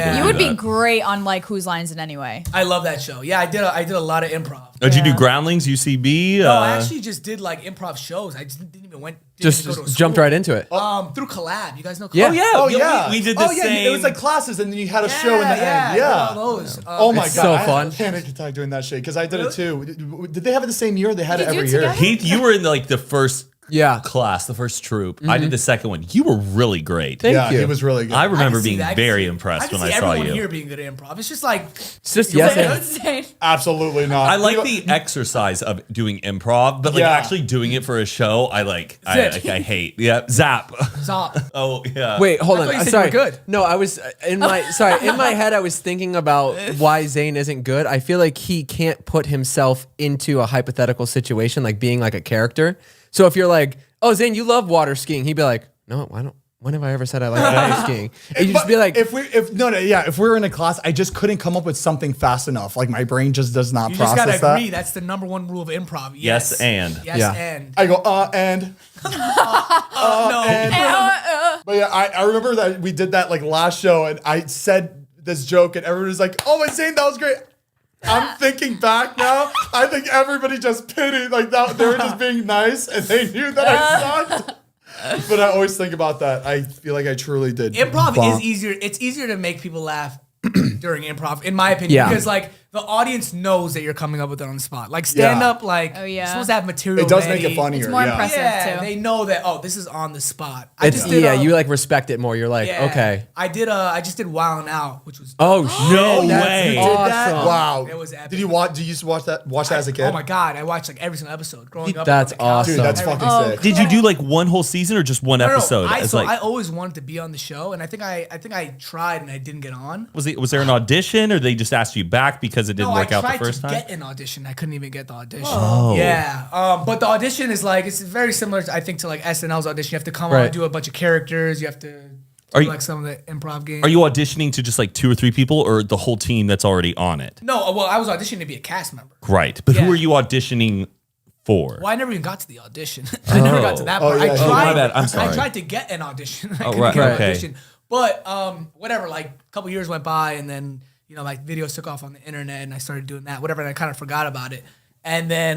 Yeah. You would be great on like Whose Lines It Anyway. I love that show. Yeah, I did a lot of improv. Did you do Groundlings, UCB? No, I actually just did like improv shows. I just didn't even go to Just a school. jumped right into it. Through Collab. You guys know Collab? Yeah. Oh, yeah. Oh yeah, We did the same. It was like classes, and then you had a show in the end. Yeah. Yeah. All those. Oh my It's god, so I had fun. a panic attack doing that shit because I did it too. Did they have it the same year? They had it Did you every do it year. together? Heath, you were in like the first Yeah. class, the first troop. I did the second one. You were really great. Thank Yeah, you. he was really good. I I remember can see being that. I can very see- impressed when I I can see saw everyone you. here being good at improv. It's just like It's just yes and. Zane. Absolutely not. I like the exercise of doing improv, but like Yeah. actually doing it for a show, I hate. Yeah, zap. Zop. Oh yeah. Wait, hold I on. thought you said you Sorry. were good. No, I was in my in my head. I was thinking about why Zane isn't good. I feel like he can't put himself into a hypothetical situation, like being like a character. So if you're like, "Oh, Zane, you love water skiing," he'd be like, "No, I don't. When have I ever said I like water skiing?" And you just be like, if we were in a class, I just couldn't come up with something fast enough. Like my brain just does not You just gotta process that. agree. That's the number one rule of improv. Yes, and. Yes, Yeah. and. I go and. No. But yeah, I remember that we did that like last show, and I said this joke, and everyone was like, "Oh my Zane, that was great." I'm thinking back now. I think everybody just pitied like that. They were just being nice, and they knew that I sucked. But I always think about that. I feel like I truly did. Improv bomb. is easier. It's easier to make people laugh during improv, in my opinion, Yeah. because like the audience knows that you're coming up with it on the spot. Like stand up, like Oh, yeah. you're supposed to have material. It does make ready. it funnier. It's more yeah. impressive. Yeah, too. they know that. Oh, this is on the spot. you like respect it more. You're like, yeah, okay. I just did Wild 'N Out, which was Oh No shit, that's way. awesome. Wow. It was epic. Did you watch? Did you used to watch that? Watch that as a kid? Oh my god, I watched like every single episode growing up. That's on the couch. awesome. Dude, that's Everything. fucking sick. Did you do like one whole season or just one No, no, episode? I, It's so like, I always wanted to be on the show, and I think I tried and I didn't get on. was there an audition or they just asked you back because it didn't No, work I out the tried first to time? get an audition. I couldn't even get the audition. Oh. Yeah. But the audition is like, it's very similar, I think, to like SNL's audition. You have to come on Right. and do a bunch of characters. You have to Are do you- like some of the improv games. Are you auditioning to just like 2 or 3 people or the whole team that's already on it? No, well, I was auditioning to be a cast member. Right. But Yeah. who are you auditioning for? Well, I never even got to the audition. I never got to that part. yeah, I yeah. tried. Oh, my bad. I'm sorry. I tried to get an audition. I Oh, couldn't right, get an okay. audition. But whatever. Like a couple years went by, and then like videos took off on the internet, and I started doing that. Whatever, and I kind of forgot about it. And then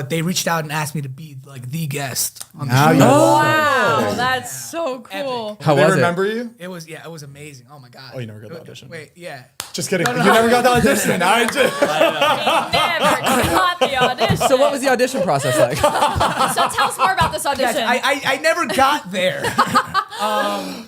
they reached out and asked me to be like the guest on the Now show. you- Wow, that's so cool. Epic. How They was it? remember you? It was amazing. Oh my god. Oh, you never got the audition. Wait, yeah. Just kidding. You never got the audition. I just. Never got the audition. So what was the audition process like? So tell us more about this audition. I never got there.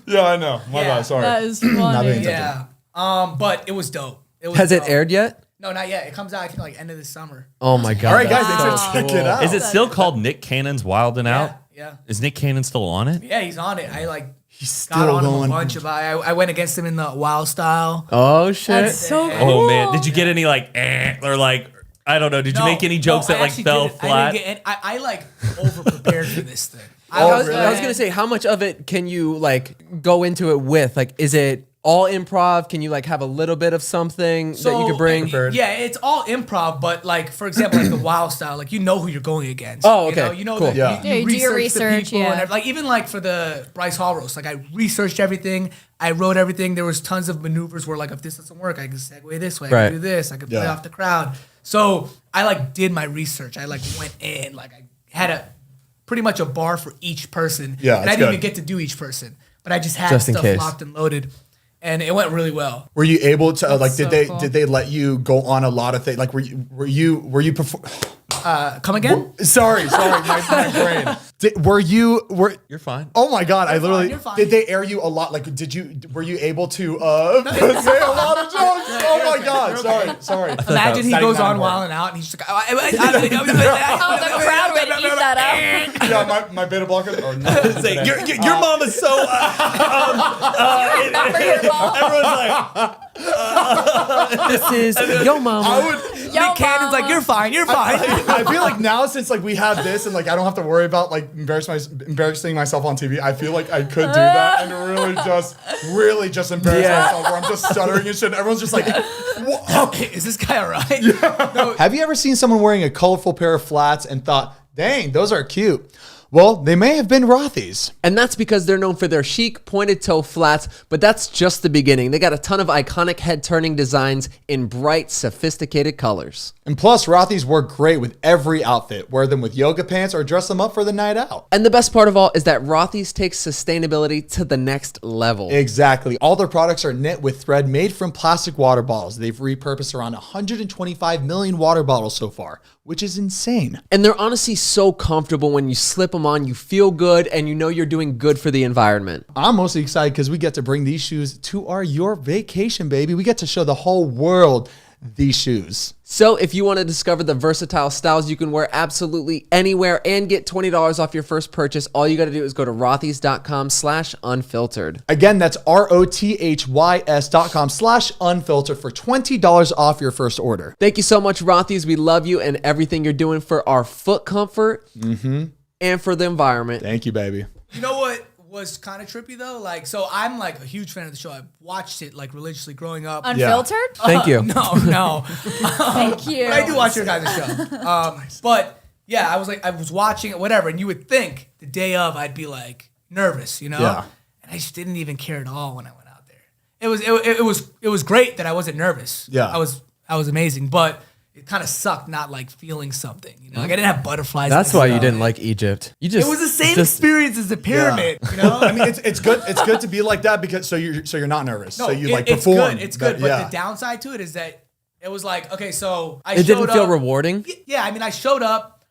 Yeah, I know. My Yeah. bad. Sorry. that is Not funny. being- Yeah. But it was dope. It was Has it dope. aired yet? No, not yet. It comes out I think like end of this summer. Oh my god. All right, guys, that's make sure so to check cool. it out. Is it still called Nick Cannon's Wild and Out? Yeah. Is Nick Cannon still on it? Yeah, he's on it. I like He's got still on him going. a bunch of I went against him in the Wild style. Oh shit. That's so cool. Oh man, did you get any like or like I don't know? Did you No, make any jokes no, that I like actually fell didn't. flat? I didn't get any, I like over prepared for this thing. I was really? gonna say, how much of it can you like go into it with? Like, is it all improv? Can you like have a little bit of something that you could bring? Yeah, it's all improv, but like for example, like the Wild style, like you know who you're going against. Oh, okay. You know Cool. that Yeah. you Yeah, you do your research the research, people yeah. and like even like for the Bryce Hall roast, like I researched everything. I wrote everything. There was tons of maneuvers where like if this doesn't work, I can segue this way. I Right. can do this. I can play Yeah. off the crowd. So I like did my research. I like went in. Like I had a pretty much a bar for each person. Yeah, and I that's didn't good. even get to do each person, but I just had Just in stuff case. locked and loaded, and it went really well. Were you able to like? Did so they cool. did they let you go on a lot of things? Like were you perform? Come again? Sorry, my brain. Were you? You're fine. Oh my god! I literally you're fine. did. They air you a lot. Like, were you able to say a lot of jokes? Oh my god! Sorry. Imagine he Not goes even on that Wild and Out, and he's just like, Oh, the crowd would eat that up. Yeah, my beta blocker. Oh, no, Say, your mom is so. Remember your mom? Everyone's like, This is yo mama. I would. Yo, Nick Cannon's like, mama. you're fine. I feel like now since like we have this and like I don't have to worry about like embarrassing myself on TV, I feel like I could do that and really just embarrass myself where I'm just stuttering and shit. And everyone's just like, what? Is this guy all right? Have you ever seen someone wearing a colorful pair of flats and thought, dang, those are cute? Well, they may have been Rothy's. And that's because they're known for their chic, pointed toe flats, but that's just the beginning. They got a ton of iconic head-turning designs in bright, sophisticated colors. And plus, Rothy's work great with every outfit. Wear them with yoga pants or dress them up for the night out. And the best part of all is that Rothy's takes sustainability to the next level. Exactly. All their products are knit with thread made from plastic water bottles. They've repurposed around 125 million water bottles so far, which is insane. And they're honestly so comfortable when you slip them on, you feel good, and you know you're doing good for the environment. I'm mostly excited because we get to bring these shoes to your vacation, baby. We get to show the whole world these shoes. So if you want to discover the versatile styles you can wear absolutely anywhere and get $20 off your first purchase, all you got to do is go to rothys.com/unfiltered. Again, that's rothys.com/unfiltered for $20 off your first order. Thank you so much, Rothys. We love you and everything you're doing for our foot comfort and for the environment. Thank you, baby. You know what was kind of trippy though? Like, so I'm like a huge fan of the show. I watched it like religiously growing up. Unfiltered? Thank you. No. Thank you. But I do watch your guys' show. But yeah, I was watching it, whatever, and you would think the day of I'd be like nervous, you know? Yeah. And I just didn't even care at all when I went out there. It was great that I wasn't nervous. Yeah. I was amazing, but it kind of sucked not like feeling something, you know? Like I didn't have butterflies. That's in my why you stomach. didn't like Egypt. You just It was the same experience as the pyramid, you know? I mean, it's good. It's good to be like that because so you're not nervous. No, so you it's perform. good. It's good. That- But the downside to it is that it was like, okay, so I It showed didn't feel up. rewarding? Yeah, I mean, I showed up.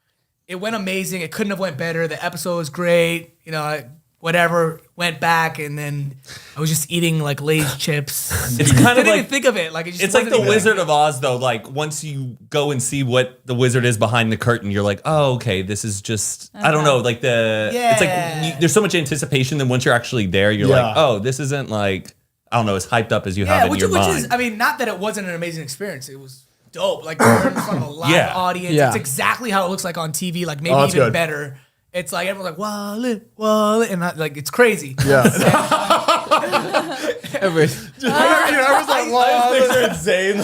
It went amazing. It couldn't have went better. The episode was great. You know, whatever. Went back, and then I was just eating like Lay's chips. It's kind of didn't even like think of it. Like it just it's like wasn't the even- Wizard of Oz, though. Like once you go and see what the wizard is behind the curtain, you're like, oh, okay, this is just I don't know, like it's like there's so much anticipation. Then once you're actually there, you're like, oh, this isn't like I don't know, as hyped up as you have in your mind. is, I mean, not that it wasn't an amazing experience. It was dope. Like we're in front of a live audience. Yeah. It's exactly how it looks like on TV. Like maybe that's even good. better. It's like everyone's like wallet, and like it's crazy. Yeah. I was Zane.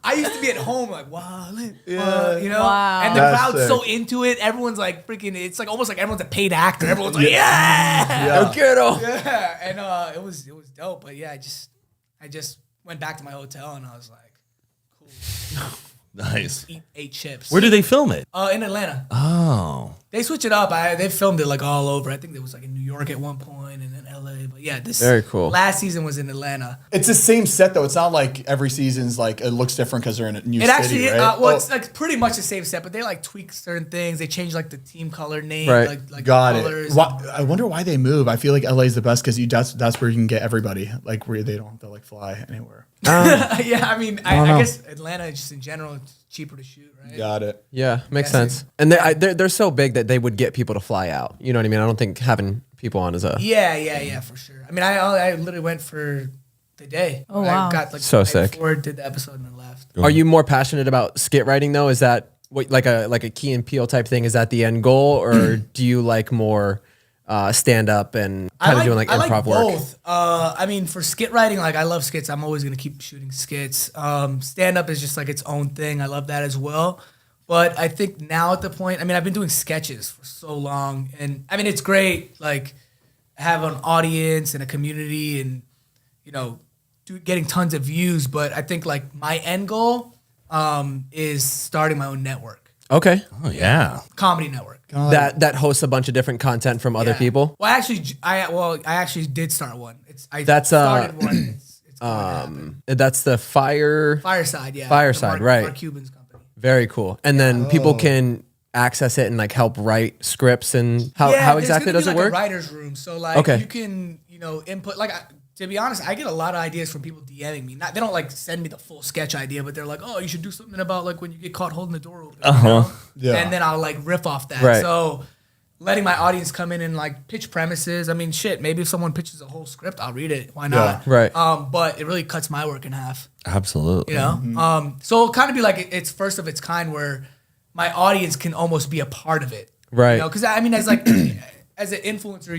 I used to be at home like wallet, you know, Wow. and the That's crowd's sick. so into it. Everyone's like freaking. It's like almost like everyone's a paid actor. Everyone's like yeah. And it was dope. But yeah, I just went back to my hotel and I was like, cool. Nice. Ate chips. Where do they film it? In Atlanta. Oh, They switch it up. They filmed it like all over. I think it was like in New York at one point and then LA. But yeah, this Very cool. last season was in Atlanta. It's the same set though. It's not like every season's like it looks different because they're in a new It city, actually, right? it's like pretty much the same set, but they like tweak certain things. They change like the team color name, Right. like Got colors. it. I wonder why they move. I feel like LA is the best because that's where you can get everybody. Like where they don't have to like fly anywhere. Yeah, I mean, I guess Atlanta just in general, it's cheaper to shoot, right? Got it. Yeah, makes Yes. sense. And they're so big that they would get people to fly out. You know what I mean? I don't think having people on is a... Yeah, for sure. I mean, I literally went for the day. Oh, wow. I got like So the night sick. before, did the episode and then left. Are you more passionate about skit writing though? Is that what, like a Key and Peele type thing? Is that the end goal, or do you like more stand up and kind of doing like improv work? Both. I mean, for skit writing, like I love skits. I'm always gonna keep shooting skits. Stand up is just like its own thing. I love that as well. But I think now at the point, I mean, I've been doing sketches for so long, and I mean, it's great. Like have an audience and a community, and you know, getting tons of views. But I think like my end goal is starting my own network, Okay. oh yeah. comedy network. That hosts a bunch of different content from other Yeah. people. Well, I actually did start one. That's, started one. It's going to happen. That's the Fireside, yeah. Fireside, the right. Mark Cuban's company. Very cool. And then people can access it and like help write scripts and how exactly does it work? A writer's room. So like Okay. you can, input like to be honest, I get a lot of ideas from people DMing me. They don't like send me the full sketch idea, but they're like, "Oh, you should do something about like when you get caught holding the door open." You know? Yeah. And then I'll like riff off that. Right. So letting my audience come in and like pitch premises. I mean, shit, maybe if someone pitches a whole script, I'll read it. Why not? Right. But it really cuts my work in half. Absolutely. You know? So it'll kind of be like it's first of its kind where my audience can almost be a part of it. Right. You know, because I mean, as like as an influencer,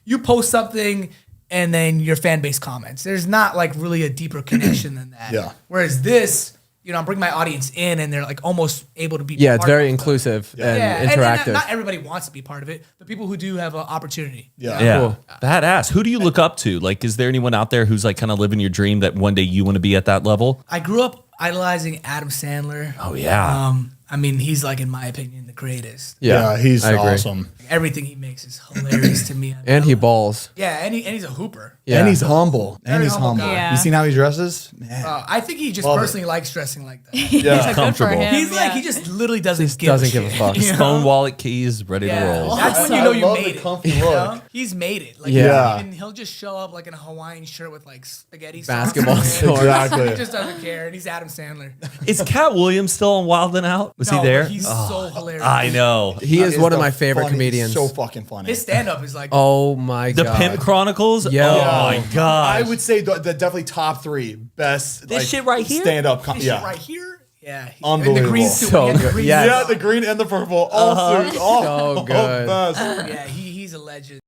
you post something and then your fan base comments. There's not like really a deeper connection than that. Yeah. Whereas this, I'm bringing my audience in, and they're like almost able to be. Yeah, it's part very of it. inclusive and And interactive. not everybody wants to be part of it, but people who do have an opportunity. Yeah. Yeah. Cool. Badass. Who do you look up to? Like, is there anyone out there who's like kind of living your dream that one day you want to be at that level? I grew up idolizing Adam Sandler. Oh, yeah. I mean, he's like, in my opinion, the greatest. Yeah, he's I agree. awesome. Everything he makes is hilarious to me. I mean, And he balls. yeah, and he's a hooper. Yeah. And he's humble. Very And he's humble humble. guy. Yeah. You seen how he dresses? Man. I think he just Love it. personally likes dressing like that. Yeah. Good for comfortable. him. He's like, yeah. he just literally doesn't Just give doesn't a give a shit, fuck. you know? Phone, wallet, keys, ready Yeah, to roll. that's when you I know you love made the it. comfy you know? look. He's made it. Like, Yeah. he'll just show up like in a Hawaiian shirt with like spaghetti sauce Basketball on it. shorts. Exactly. He just doesn't care, and he's Adam Sandler. Is Cat Williams still on Wild 'N Out? Was No, he there? He's so hilarious. I know. He is one of the my favorite funniest- comedians. So fucking funny. His stand-up is like, Oh my The god. Pimp Chronicles? Yo. Oh my god. I would say the definitely top 3 best. This shit right here? Stand up. this shit right here. Yeah, Unbelievable. And the green suit. So he had the good. green Yes. suit Yeah, on. the green and the purple. All suits. Oh, So good. best. Yeah, he's a legend.